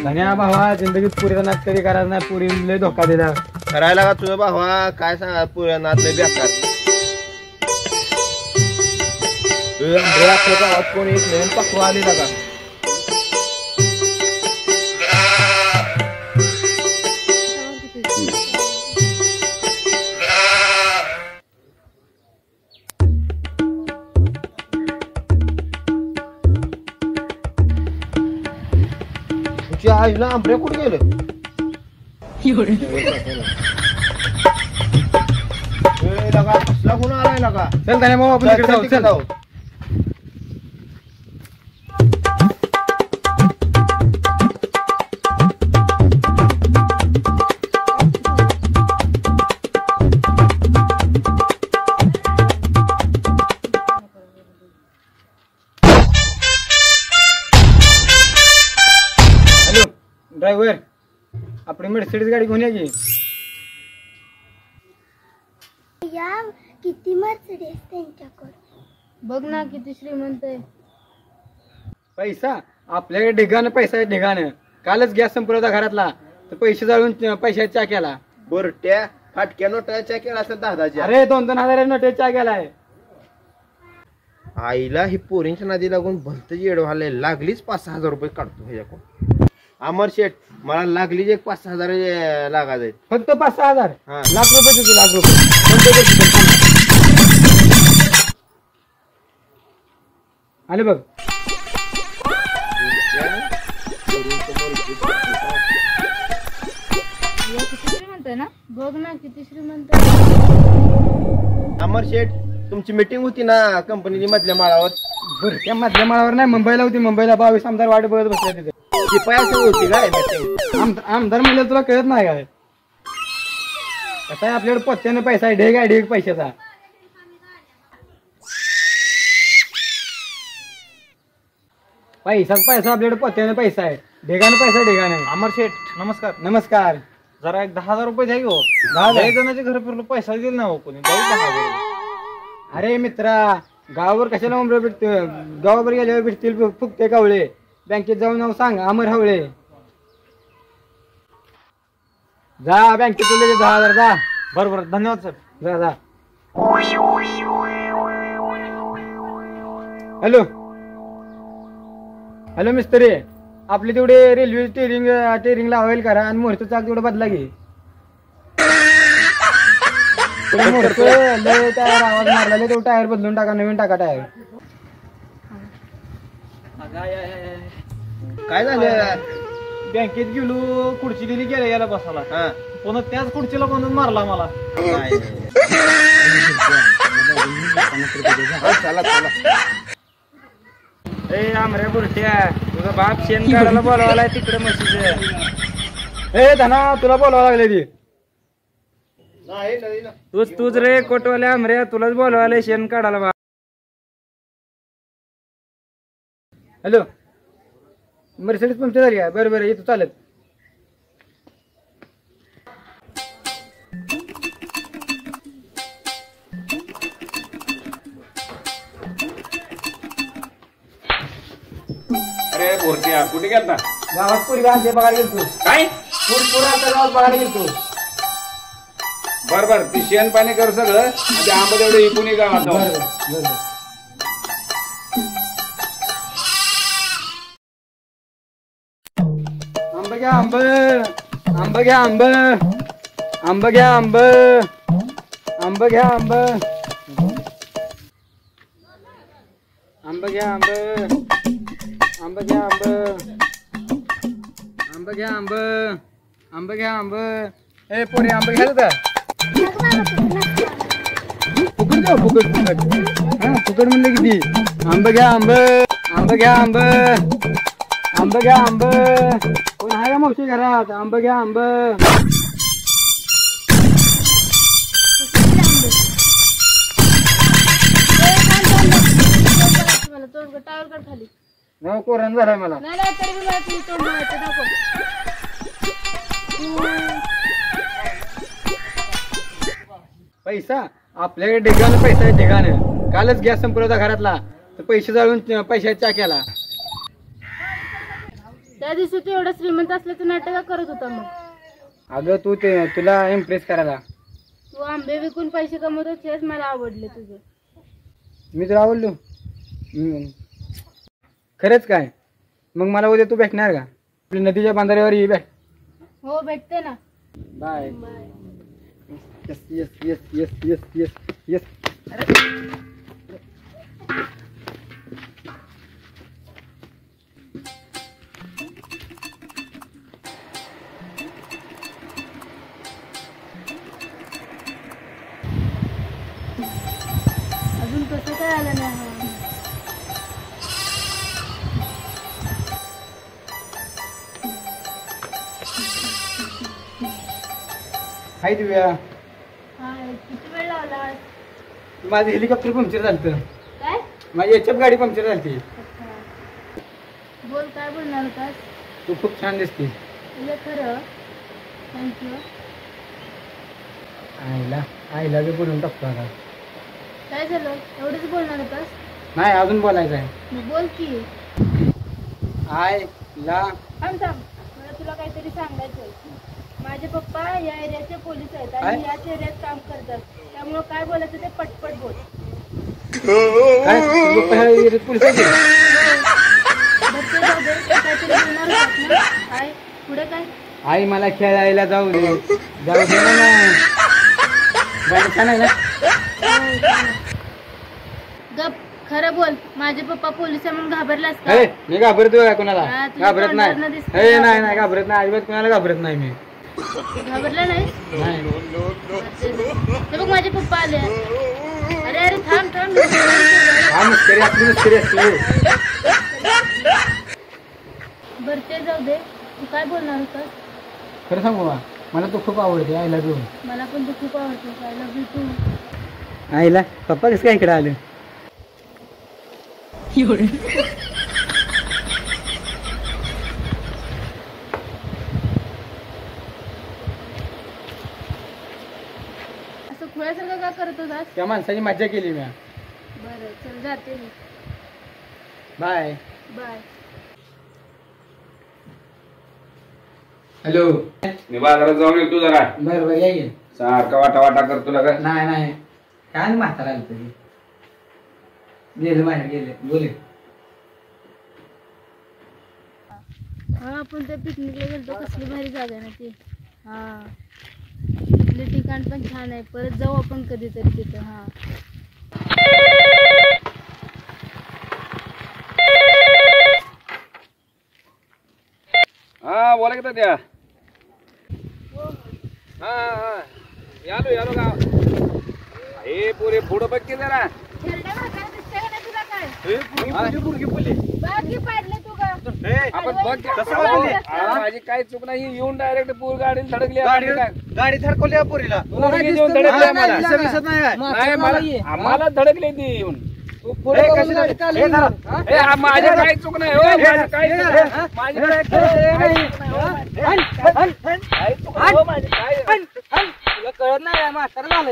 धन्या भावा जिंदगीत पुरीचा नाच कधी करायचा नाही, पुरी लय धोका दिला करायला का तुझं भावा काय सांगा पुऱ्या नातले बेकार आपल्या गावात कोणी एक नवीन पकवा आलेला का तुझ्या आईला आंबऱ्या कुठे गेलं कसला कोण आलाय लगा चल धन्या भाऊ आपण तिकडे जाऊ चल ड्रायव्हर आपली मर्सिडीज गाडी घेऊन या की या किती मर्सिडीज त्यांच्याकडे बघ ना किती श्रीमंत आहे पैसा आपल्याकडे ढिगाणं पैसा आहे ढिगाणं कालच गॅस संपला घरातला तर पैसे जाळून पैशाच्या केला बोरट्या फाटक्या नोटाच्या केला असेल 10,000 अरे 2-2 नोटे चा केलाय आईला ही पोरींच्या नादी लागून भलत येड व्हायला लागलीच 5-6 रुपये काढतो ह्याच्याकडून अमर शेठ मला लागलीच एक 5-6 लागायचे आहेत फक्त 5-6 हा. लाख रुपये देतो लाख रुपये आले बघ किती श्रीमंत आहे ना बघ ना किती श्रीमंत आहे. अमर शेठ तुमची मीटिंग होती ना कंपनीची मधल्या माळावर बरं त्या मधल्या माळावर नाही मुंबईला होती मुंबईला 22 आमदार वाट बघत बसले तिथे शिपायाची होती काय मीटिंग आमदार म्हणलं तुला कळत नाही काय कसं आहे आपल्याकडे पत्त्याने पैसा आहे ढेग आहे ढेग पैशाचा पैसाच पैसा आपल्याकडे पत्त्याने पैसा आहे ढेगाने पैसा ढेगाने अमर शेठ नमस्कार नमस्कार जरा एक 10,000 रुपये द्या हो 10,000 जणांच्या घर फिरलो पैसा दिला ना हो कोणी द्या 10,000 अरे मित्रा गावावर कशाला उमरे भेटत गावावर गेल्यावर भेटतील फुकते कावळे बँकेत जाऊन नाव सांग अमर हवळे जा बँकेत तुला 10,000 जा बरोबर धन्यवाद सर जा जा हॅलो हॅलो मिस्त्री आपली तेवढे रेल्वे टेरिंग लावायला करा आणि मोहरचं चाक तेवढं बदला घे मोहरचं लय टायर आवाज मारला तेवढं टायर बदलून टाका नवीन टाका टायर काय झालं बँकेत गेलो खुर्ची दिली गेल्या याला बसायला हा पुन्हा त्याच खुर्चीला बांधून मारला मला चला चला ए आमरे बुरट्या तुझा बाप शेण काढायला बोलावालाय तिकडे म्हशीचं ए धना तुला बोलावं लागले ती तूच रे कोटवाल्या आमऱ्या तुलाच बोलवायला शेण काढायला बा हॅलो मर्सिडीज पंक्चर झाली का बरं बरं येतो चालत अरे बोरट्या कुठे गेलता गावात पुरी गांधी बघायला गेलतो काय पुरा गावात बघायला गेलतो बर बर ती शेण पाणी कर सगळं ते आंबा तेवढं इकून ये गावात जाऊन. बरं बरं बरं आंब घ्या आंब आंब घ्या आंब आंब घ्या आंब आंब घ्या आंब आंब घ्या आंब आंब घ्या आंब आंब घ्या आंब आंब घ्या आंब ए पोरी आंब घ्यायचं का फुकट जाऊ फुकट फुकट हा फुकट म्हणलं किती आंब घ्या आंब आंब घ्या आंब आंब घ्या आंब कोण आहे का मावशी घरात आंब घ्या आंब टावर काढ खाली नाव कोरण झालाय मला नाही नाही तरी मला तुम्ही तोंड मारायचं नको पैसा आपल्याकडे ढिगाणं पैसा आहे ढिगाणं कालच गॅस संपला होता घरातला तर पैसे जाळून पैशाच्या केला त्या दिवशी तू एवढा श्रीमंत असल्याचं नाटक का करत होता मग? अगं तू ते तुला इम्प्रेस करायला. तू आंबे विकून पैसे कमवतो तेच मला आवडले तुझे. मी तुला आवडलो. खरंच काय? मग मला उद्या तू भेटणार का? आपली नदीच्या बांधाऱ्यावर ये भेट. हो भेटते ना. Bye. Yes yes yes yes yes yes yes. अजून कसं काय आलं नाही? हाय दिव्या. हाय, किती वेळ लावला? माझं हेलिकॉप्टर पंक्चर झालं. काय? माझी एचएफ गाडी पंक्चर झाली. अच्छा. बोल, काय बोलणार होतास? तू खूप छान दिसते. तुला खरं? थँक्यू. आईला बी बोलून टाकतो आता. काय झालं? एवढंच बोलणार होतास? नाही, अजून बोलायचं आहे. मग बोल की. आईला थांब थांब, मला तुला काहीतरी सांगायचं आहे. माझे पप्पा या एरियाचे पोलीस आहेत काय? आणि याच एरियात काम करतात. त्यामुळे काय बोलायचं ते पटपट बोल. काय पोलिस आहे? बच्चे जाऊ दे, तू काहीतरी बोलणार होतास ना? काय? पुढे काय? आई मला खेळायला जाऊ दे. जाऊ दे ना. गाडी छान आहे ना? गप, खरं बोल. माझे पप्पा पोलीस आहे म्हणून घाबरलास का? हे, मी घाबरतो का कोणाला? हा, तुझ्या घाबरत नाही. तोंडावरनं दिसतंय. हे नाही घाबरत नाही, अजिबात कोणाला घाबरत नाही मी. घाबरला नाही? नाही. ते बघ माझे पप्पा आले. अरे अरे थांब थांब. हा मस्करी आपली मस्करी असते. बरं ते जाऊ दे, तू काय बोलणार होतास? खरं सांगू बा, मला तू खूप आवडते. आईला तू. मला पण तू खूप आवडतो. I love you too. आईला पप्पा कसं काय इकडे आले? असं खुळ्यासारखं का करत होतास? त्या माणसाची मज्जा केली मी. बरं चल, जाते मी. बाय. बाय. हॅलो. मी बाजारात जाऊन येतो जरा. बरं बरं या की. सारखा वाटा वाटा करतो ना का? नाही काय नाही, म्हातारा आलं तरी गेले बाहेर गेले. बोले. हा आपण त्या पिकनिकला गेलतो, कसली भारी जागा आहे ना ती. हा, तिथले ठिकाण पण छान आहे. परत जाऊ आपण कधीतरी तिथं. हा. हा बोला की त्या. हा यालो का? हे पुरे पुढं बघ की जरा. आपण बघ की. माझी काही चूक नाही. येऊन डायरेक्ट पूर गाडी धडकली. गाडी थडकवली या पोरीला. येऊन धडकली आम्हाला. दिसत नाही काय? नाही आम्हाला धडकली ती येऊन. पुढे कशी गाडी चालली? माझी काही चूक नाही हो. माझी काही चूक नाही. माझी काही चूक नाही हो. माझी काय तुला कळत नाही, म्हातारा झालं.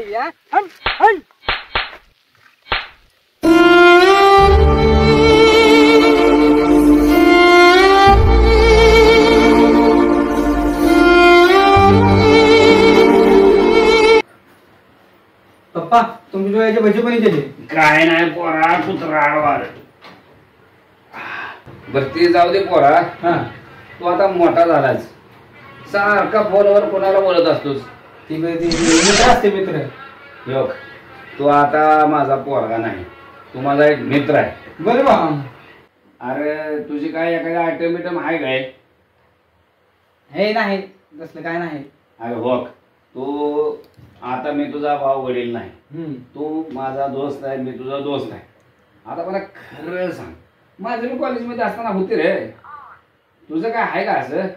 पप्पा तुम्ही डोळ्याचे भजी पण केले. काय नाही पोरा, कुत्रा आडवार. बर ते जाऊ दे पोरा. हा, तू आता मोठा झालास. सारखा फोनवर कोणाला बोलत असतोस. ती मित्र असते मित्र. योग तू आता माझा पोरगा नाही. तू माझा एक मित्र आहे. बरं बा. अरे तुझी काय एखादी आयटम बिटम आहे काय? हे नाही तसलं काय नाही. अरे हो, तू आता मी तुझा भाऊ वडील नाही. तू माझा दोस्त आहे, मी तुझा दोस्त आहे. आता मला खरं सांग, माझं मी कॉलेजमध्ये असताना होते रे. तुझं काय आहे का असं?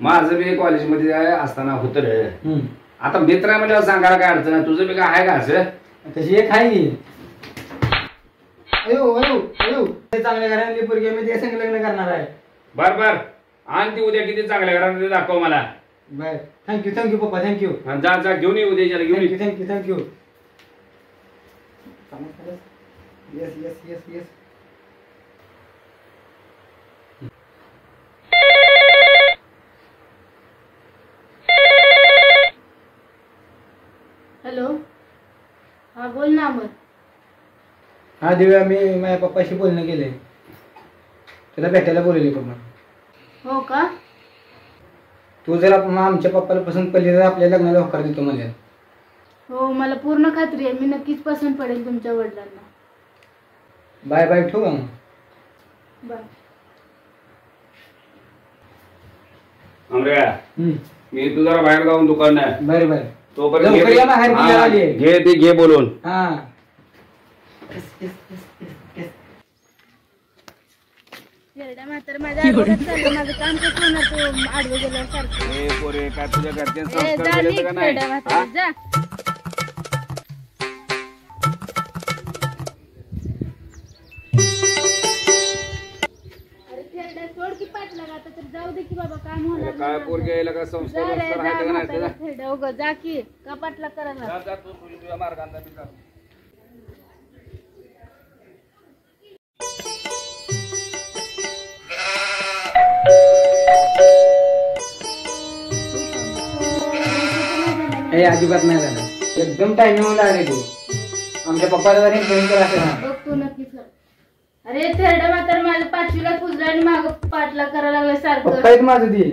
माझं बी कॉलेजमध्ये असताना होतं रे. आता मित्र आहे म्हणजे सांगायला काय अडचण आहे? तुझं बी काय आहे का असं? तशी एक आहे की. अयो अयो अयो, चांगल्या घरातली पोरगी मी ते संग लग्न करणार आहे. बर बर, आणि ती उद्या किती चांगल्या घरात दाखव मला. बर, थँक्यू पप्पा, थँक्यू. जा जा घेऊन ये उद्याच्याला घेऊन ये. थँक्यू. येस. हा दिव्या, मी माझ्या पप्पाशी बोलणं केलंय, तुला भेटायला बोलवले पण. हो का? तू जर आमच्या पप्पाला पसंत पडली तर आपल्या लग्नाला होकार देतो म्हणजे. हो, मला पूर्ण खात्री आहे, मी नक्कीच पसंत पडेल तुमच्या वडिलांना. बाय बाय, ठेवू का मग? बाय. आमऱ्या, हम्म. मी तू जरा बाहेर जाऊन दुकान आहे बरं बरं. तोपर्यंत लवकर या बाहेर, हा, बिया आली आहे. घे ते घे बोलून. हा. थेरड्या म्हातारं माझ्या आडवं चाललं, माझं काम कसं होणार तू आडवं गेल्यावर सारखं. ए पोरे, काय तुझ्या घरचे ए, संस्कार जा केले निघ का नाही? थेरड्या म्हातारं, जा. अरे थेरड्या, सोड की पाठलाग, आता तर जाऊ दे की बाबा, काम होणार काय नाही पोरगे यायला का माझं. संस्कार जा रे, बिस्कार जा आहे का नाही म्हातारं, तुझा? थेरड्या, उगा जा की, का पाठलाग करायला? जा, जा, तू तुझ्या मार्गाने मी जातो. हे अजिबात नाही झालं, एकदम टायमिंग लागले तू. आमच्या पप्पाला जरी फोन केला असेल ना. बघ तू नक्की कर. अरे थेरड्या म्हातारं माझ्या 5वीला पुजलं आणि माग पाठलाग करायला लागलं सारखं. पप्पा आहेत माझं ती.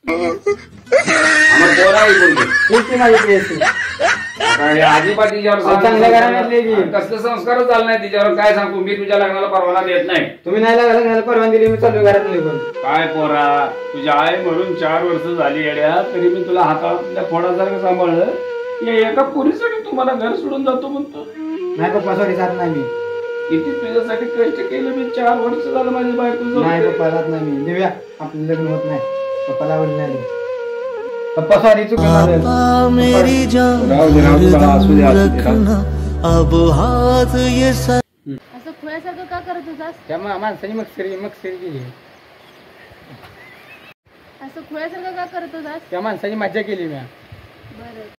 आम्हाला पोरं आहे पोरगी. तेच ती माझी PSC. काय अजिबात तिच्यावर अहो, चांगल्या घराण्यातली ती. कसलं संस्कारच झालं नाही तिच्यावर. काय सांगू मी, तुझ्या लग्नाला परवाना देत नाही. तुम्ही नाही लागला, मला परवानगी दिली, मी चालू घरात निघून. काय पोरा, तुझी आई म्हणून 4 वर्ष झाली येड्या, तरी मी तुला हातातल्या फोडासारखं सांभाळलं. या एका पुरीसाठी तू मला घर सोडून जातो म्हणतो. नाही पप्पा, सॉरी, जात नाही मी. किती तुझ्यासाठी कष्ट केलं मी. 4 वर्ष झालं माझी बायको नाही जवळ. पप्पा, जात नाही मी. दिव्या, आपलं लग्न होत नाही. पप्पाला आवडलं नाही. पप्पा सॉरी, चुकलं माझं. मेरी जान राहू दे, राहू दे बाळा, असू दे, असू दे. रखना अब हाथ ये सर. असं खुळ्यासारखं का करत होतास? त्या माणसाने मस्करी केली. असं खुळ्यासारखं का करत होतास? त्या माणसाने मज्जा केली मी. बरं,